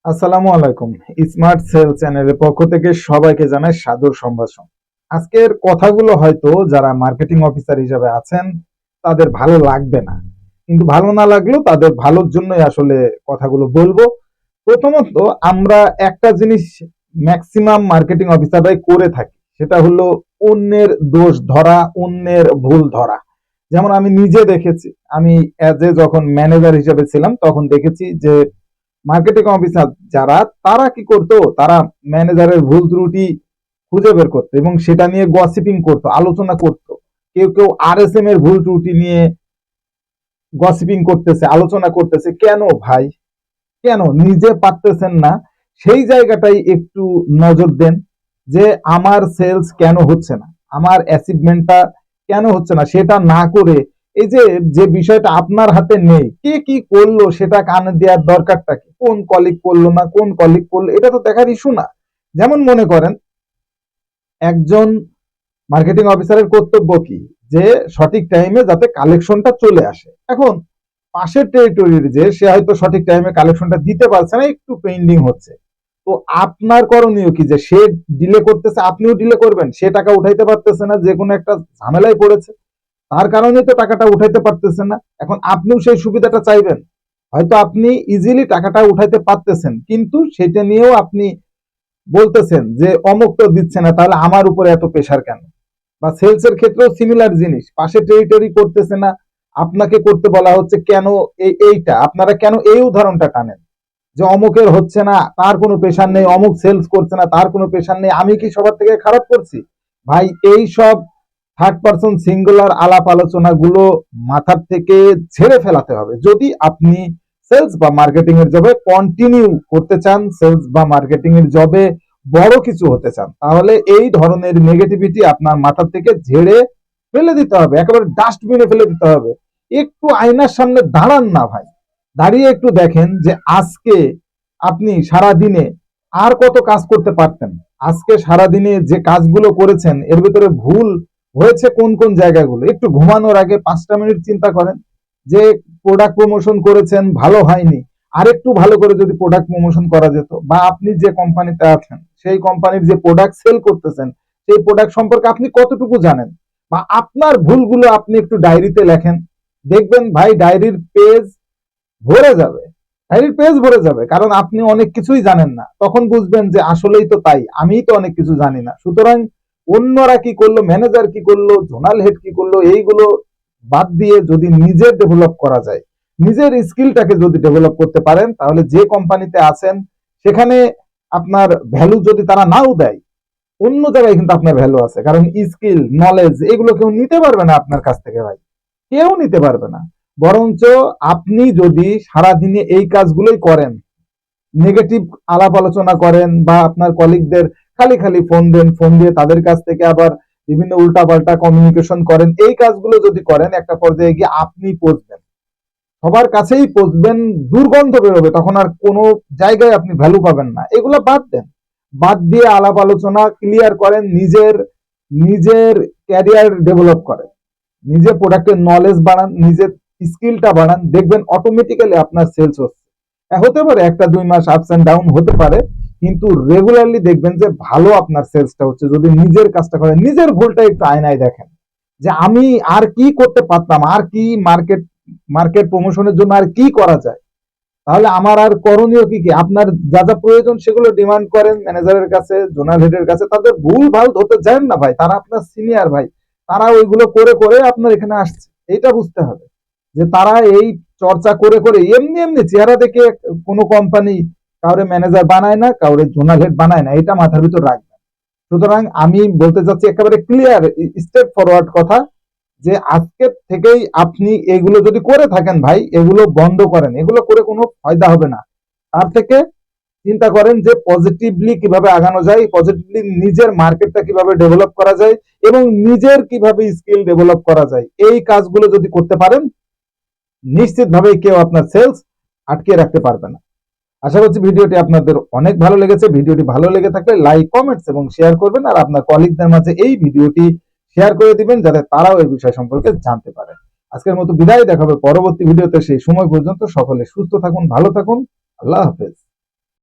আসসালামু আলাইকুম। Smart sell চ্যানেলের পক্ষ থেকে সবাইকে জানাই সাদর সম্ভাষণ। আজকের কথাগুলো হয়তো যারা মার্কেটিং অফিসার হিসেবে আছেন তাদের ভালো লাগবে না, কিন্তু ভালো না লাগলেও তাদের ভালোর জন্যই আসলে কথাগুলো বলবো। প্রথমত, আমরা একটা জিনিস ম্যাক্সিমাম মার্কেটিং অফিসাররাই করে থাকি, সেটা হলো অন্যের দোষ ধরা, অন্যের ভুল ধরা। যেমন আমি নিজে দেখেছি, আমি যখন ম্যানেজার হিসেবে ছিলাম তখন দেখেছি যে মার্কেটিং অফিসার যারা, তারা কি করতো, তারা ম্যানেজারের ভুল ত্রুটি খুঁজে বের করতো এবং সেটা নিয়ে গসিপিং করতো, আলোচনা করতো। কেউ কেউ আরএসএম এর ভুল ত্রুটি নিয়ে গসিপিং করতেছে, আলোচনা করতেছে। কেন ভাই, কেন নিজে পারতেছেন না? সেই জায়গাটাই একটু নজর দেন যে আমার সেলস কেন হচ্ছে না, আমার অ্যাচিভমেন্টটা কেন হচ্ছে না, সেটা না করে এই যে যে বিষয়টা আপনার হাতে নেই, কে কি করলো সেটা কানে দেওয়ার দরকারটা কি, কোন কলিগ করলো না, কোন কলিগ করলো, এটা তো দেখার ইস্যু না। যেমন মনে করেন, একজন মার্কেটিং অফিসারের কর্তব্য কি, যে সঠিক টাইমে যাতে কালেকশনটা চলে আসে। এখন পাশের টেরিটরির যে সে হয়তো সঠিক টাইমে কালেকশনটা দিতে পারছে না, একটু পেন্ডিং হচ্ছে, তো আপনার করণীয় কি, যে সে ডিলে করতেছে আপনিও ডিলে করবেন? সে টাকা উঠাইতে পারতেছে না, যে কোনো একটা ঝামেলায় পড়েছে, তার কারণে তো টাকাটা উঠাইতে পারতেছে না। এখন আপনিও সেই সুবিধাটা চাইবেন। হয়তো আপনি ইজিলি টাকাটা উঠাইতে পারতেছেন, কিন্তু সেটা নিয়েও আপনি বলতেছেন যে অমুক তো দিচ্ছে না, তাহলে আমার উপরে এত প্রেশার কেন? বা সেলস এর ক্ষেত্রেও সিমিলার জিনিস, পাশে টেরিটরি করতেছে না, আপনাকে করতে বলা হচ্ছে, কেন এইটা আপনারা কেন এই উদাহরণটা টানেন যে অমুকের হচ্ছে না, তার কোনো প্রেশার নেই, অমুক সেলস করছে না, তার কোনো প্রেশার নেই, আমি কি সবার থেকে খারাপ করছি? ভাই, এই সব থার্ড পারসন সিঙ্গুলার আলাপ আলোচনা গুলো মাথার থেকে ছেড়ে ফেলাতে হবে যদি আপনি সেলস বা মার্কেটিং এর জবে কন্টিনিউ করতে চান, সেলস বা মার্কেটিং এর জবে বড় কিছু হতে চান। তাহলে এই ধরনের নেগেটিভিটি আপনার মাথা থেকে ঝেড়ে ফেলে দিতে হবে, একেবারে ডাস্টবিনে ফেলে দিতে হবে। একটু আয়নার সামনে দাঁড়ান না ভাই, দাঁড়িয়ে একটু দেখেন যে আজকে আপনি সারা দিনে আর কত কাজ করতে পারতেন। আজকে সারা দিনে যে কাজগুলো করেছেন এর ভিতরে ভুল হয়েছে কোন কোন জায়গাগুলো, একটু ঘুমানোর আগে 5টা মিনিট চিন্তা করেন যে প্রোডাক্ট প্রমোশন করেছেন, ভালো হয়নি, আরেকটু ভালো করে যদি প্রোডাক্ট প্রমোশন করা যেত। বা আপনি যে কোম্পানিতে আছেন সেই কোম্পানির যে প্রোডাক্ট সেল করতেছেন সেই প্রোডাক্ট সম্পর্কে আপনি কতটুকু জানেন, বা আপনার ভুলগুলো আপনি একটু ডায়েরিতে লেখেন। দেখবেন ভাই, ডায়েরির পেজ ভরে যাবে, কারণ আপনি অনেক কিছুই জানেন না। তখন বুঝবেন যে আসলেই তো তাই, আমিই তো অনেক কিছু জানি না। সুতরাং অন্যরা কি করলো, ম্যানেজার কি করলো, জোনাল হেড কি করলো, এইগুলো বাদ দিয়ে যদি নিজের ডেভেলপ করা যায়, নিজের স্কিলটাকে যদি ডেভেলপ করতে পারেন, তাহলে যে কোম্পানিতে আছেন সেখানে আপনার ভ্যালু যদি তারা নাও দেয়, অন্য জায়গায় কিন্তু আপনার ভ্যালু আছে। কারণ স্কিল, নলেজ এগুলো কেউ নিতে পারবে না আপনার কাছ থেকে ভাই, কেউ নিতে পারবে না। বরঞ্চ আপনি যদি সারাদিনে এই কাজগুলোই করেন, নেগেটিভ আলাপ আলোচনা করেন বা আপনার কলিগদের খালি খালি ফোন দেন, ফোন দিয়ে তাদের কাছ থেকে আবার বিভিন্ন উল্টাপাল্টা কমিউনিকেশন করেন, এই কাজগুলো যদি করেন, একটা পর্যায়ে গিয়ে আপনি পচবেন, সবার কাছেই পচবেন, দুর্গন্ধ বেরোবে, তখন আর কোনো জায়গায় আপনি ভ্যালু পাবেন না। এগুলো বাদ দেন, বাদ দিয়ে আলাপ আলোচনা ক্লিয়ার করেন, নিজের নিজের ক্যারিয়ার ডেভেলপ করেন, নিজের প্রোডাক্টের নলেজ বাড়ান, নিজের স্কিলটা বাড়ান, দেখবেন অটোমেটিক্যালি আপনার সেলস হচ্ছে। হতে পারে 1-2 মাস আপস এন্ড ডাউন হতে পারে, কিন্তু রেগুলারলি দেখবেন যে ভালো আপনার সেলসটা হচ্ছে যদি নিজের কাজটা করেন। নিজের ভুলটা একটু আয়নায় দেখেন যে আমি আর কি করতে পারতাম, আর কি মার্কেট মার্কেট প্রমোশনের জন্য আর কি করা যায়, তাহলে আমার আর করণীয় কি কি। আপনার যা যা প্রয়োজন সেগুলো ডিমান্ড করেন ম্যানেজারের কাছে, জোনাল হেডের কাছে। তাদের ভুল ভাল ধরতে যান না ভাই, তারা আপনার সিনিয়র ভাই, তারা ওইগুলো করে করে আপনার এখানে আসছে। এটা বুঝতে হবে যে তারা এই চর্চা করে করে এমনি এমনি চেহারা দেখে কোনো কোম্পানি কাউরে ম্যানেজার বানায় না, কাউরে জোনাল হেড বানায় না, এটা মাথার ভিতর রাখবেন। সুতরাং আমি বলতে চাচ্ছি একেবারে ক্লিয়ার স্টেপ ফরওয়ার্ড কথা, যে আজকের থেকেই আপনি এগুলো যদি করে থাকেন ভাই, এগুলো বন্ধ করেন, এগুলো করে কোনো ফায়দা হবে না। তার থেকে চিন্তা করেন যে পজিটিভলি কিভাবে আগানো যায়, পজিটিভলি নিজের মার্কেটটা কিভাবে ডেভেলপ করা যায় এবং নিজের কিভাবে স্কিল ডেভেলপ করা যায়। এই কাজগুলো যদি করতে পারেন, নিশ্চিতভাবে কেউ আপনার সেলস আটকে রাখতে পারবে না। আশা করছি ভিডিওটি আপনাদের অনেক ভালো লেগেছে। ভিডিওটি ভালো লেগে থাকলে লাইক, কমেন্টস এবং শেয়ার করবেন, আর আপনার কলিগদের মাঝে এই ভিডিওটি শেয়ার করে দিবেন যাতে তারাও এই বিষয় সম্পর্কে জানতে পারে। আজকের মতো বিদায়, দেখা হবে পরবর্তী ভিডিওতে। সেই সময় পর্যন্ত সকলে সুস্থ থাকুন, ভালো থাকুন। আল্লাহ হাফেজ।